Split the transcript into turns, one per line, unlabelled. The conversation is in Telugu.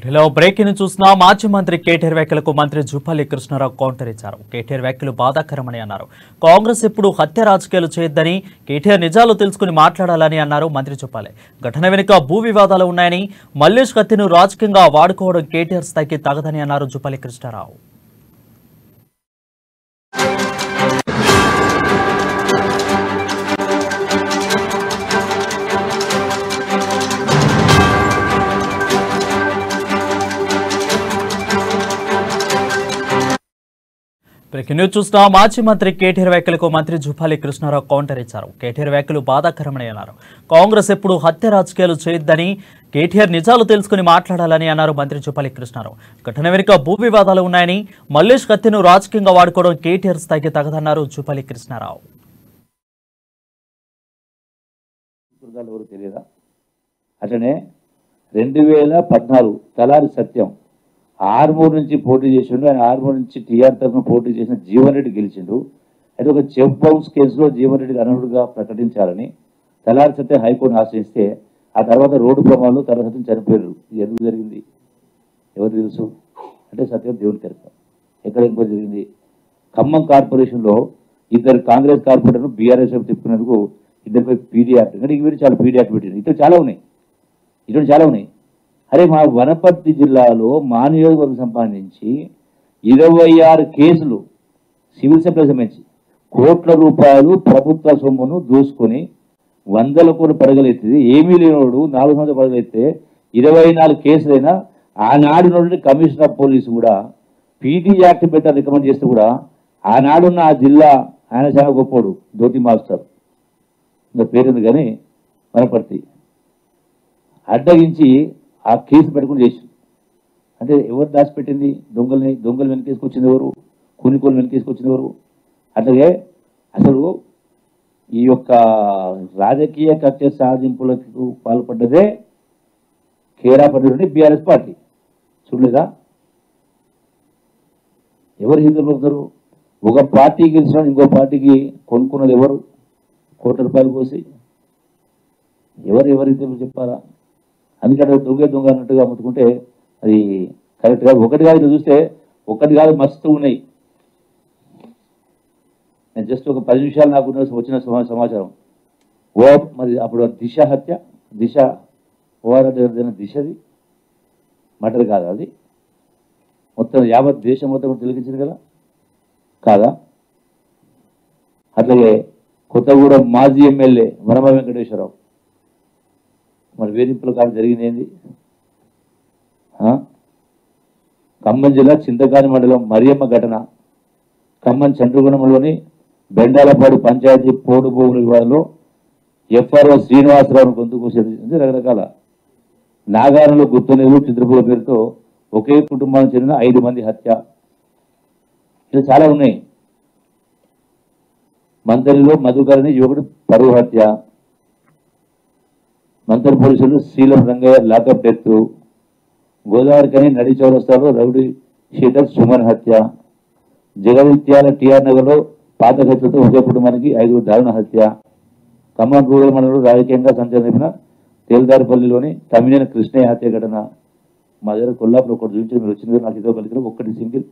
ఇలా బ్రేకింగ్ చూసిన మాజీ మంత్రి కేటీఆర్ వ్యాఖ్యలకు మంత్రి జూపల్లి కృష్ణారావు కౌంటర్ ఇచ్చారు. కేటీఆర్ వ్యాఖ్యలు బాధాకరమని అన్నారు. కాంగ్రెస్ ఎప్పుడు హత్య రాజకీయాలు చేయొద్దని, కేటీఆర్ నిజాలు తెలుసుకుని మాట్లాడాలని అన్నారు మంత్రి జూపల్లి. ఘటన వెనుక భూ వివాదాలు ఉన్నాయని, మల్లేష్ కత్తిను రాజకీయంగా వాడుకోవడం కేటీఆర్ స్థాయికి తగదని అన్నారు జూపల్లి కృష్ణారావు. బ్రేకింగ్ న్యూస్ చూసిన మాజీ మంత్రి కేటీఆర్ వ్యాఖ్యలకు మంత్రి జూపల్లి కృష్ణారావు కౌంటర్ ఇచ్చారు. కేటీఆర్ వ్యాఖ్యలు బాధాకరమని అన్నారు. కాంగ్రెస్ ఎప్పుడు హత్య రాజకీయాలు చేయొద్దని, కేటీఆర్ నిజాలు తెలుసుకుని మాట్లాడాలని అన్నారు మంత్రి జూపల్లి కృష్ణారావు. ఘటన వెనుక భూ వివాదాలు ఉన్నాయని, మల్లేష్ కత్తిను రాజకీయంగా వాడుకోవడం కేటీఆర్ స్థాయికి తగదన్నారు జూపల్లి కృష్ణారావు.
అట్లనే 2014 తలారి సత్యం ఆర్మూర్ నుంచి పోటీ చేసిండు. ఆయన ఆర్మూర్ నుంచి టీఆర్ తరఫున పోటీ చేసిన జీవన్ రెడ్డి గెలిచిండు. అయితే ఒక చెక్ బౌన్స్ కేసులో జీవన్ రెడ్డికి అనర్హుడుగా ప్రకటించాలని తలారి సత్యం హైకోర్టును ఆశ్రయిస్తే, ఆ తర్వాత రోడ్డు ప్రమాదంలో తలారి సత్యం చనిపోయారు. ఇది ఎందుకు జరిగింది ఎవరు తెలుసు అంటే సత్యం దేవుని తెరక. ఎక్కడ ఎంక్వైరీ జరిగింది? ఖమ్మం కార్పొరేషన్లో ఇద్దరు కాంగ్రెస్ కార్పొరేటర్లు బీఆర్ఎస్ తిప్పుకునేందుకు ఇద్దరిపై పీడీ యాక్ట్, అంటే ఇవి చాలా పీడీ యాక్ట్ పెట్టింది. ఇటువంటి చాలా ఉన్నాయి. అరే, మా వనపర్తి జిల్లాలో మా నియోజకవర్గం సంబంధించి 26 కేసులు సివిల్ సప్లై సంబంధించి కోట్ల రూపాయలు ప్రభుత్వ సొమ్మును దూసుకొని 100 కోట్లు పడగలెత్తింది. ఏమీ లేనోడు 4 సంవత్సరాలు పడగలెత్తే 24 కేసులైనా ఆనాడు నుండి కమిషనర్ ఆఫ్ పోలీసు కూడా పీడీ యాక్ట్ పెట్టాలని రికమెండ్ చేస్తే కూడా ఆనాడున్న ఆ జిల్లా ఆయన చాలా గొప్పోడు, ధోతి మాస్టర్, ఇంకా పేరుంది కానీ వనపర్తి అడ్డగించి ఆ కేసు పెట్టుకుని చేసి, అంటే ఎవరు దాచిపెట్టింది? దొంగలు వెనకేసుకొచ్చింది ఎవరు? కూనికోలు వెనకేసుకొచ్చింది ఎవరు? అట్లాగే అసలు ఈ యొక్క రాజకీయ కక్ష సాధింపులకు పాల్పడ్డదే కేరాపల్లి బీఆర్ఎస్ పార్టీ. చూడలేదా? ఎవరు హిందువులు పడతారు? ఒక పార్టీ గెలిచిన ఇంకో పార్టీకి కొనుక్కున్నది ఎవరు? కోట్ల రూపాయలు పోసి ఎవరు హిందువులు చెప్పాలా? అందుకంటే దొంగ అన్నట్టుగా అమ్ముతుంటే అది కరెక్ట్ కాదు. ఒకటి కాదు, ఇది చూస్తే ఒకటి కాదు మస్తు ఉన్నాయి. నేను జస్ట్ ఒక 10 నిమిషాలు నాకు వచ్చిన సమాచారం. మరి అప్పుడు దిశ హత్య, దిశ దిశది మటర్ కాదా? అది మొత్తం యావత్ దేశం మొత్తం తిలకించింది కదా, కాదా? అట్లాగే కొత్తగూడెం మాజీ ఎమ్మెల్యే వనమ వెంకటేశ్వరరావు, మరి వేధింపుల కాలం జరిగింది ఏంది? ఖమ్మం జిల్లా చింతకాని మండలం మరియమ్మ ఘటన, ఖమ్మం చంద్రగుణంలోని బెండాలపాడు పంచాయతీ పోడు భూముల వివాదంలో ఎఫ్ఆర్ఓ శ్రీనివాసరావును గొంతు కోసేది రకరకాల నాగారంలో గుర్తునేరు చిత్రపూల పేరుతో ఒకే కుటుంబానికి చెందిన 5 మంది హత్య, ఇలా చాలా ఉన్నాయి. మంతరిలో మధుకరణి యువకుడు పరువు హత్య, మంతరి పోలీసులు శీలం రంగయ్య లాకప్ డెత్, గోదావరికని నడి చౌరస్తాలో రౌడీ షీటర్ సుమన్ హత్య, జగవిత్యాల టీఆర్ నగర్లో పాత హత్యతో ఒకే కుటుంబానికి 5 దారుణ హత్య, ఖమ్మం రూరల్ మండలంలో రాజకీయంగా సంచలన తేల్దారిపల్లిలోని తమిళన కృష్ణయ్య హత్య ఘటన. మా దగ్గర కొల్లాపులో ఒకటి చూపించి మీరు వచ్చింది, నాకు ఇదో కలిగిన ఒక్కటి సింగిల్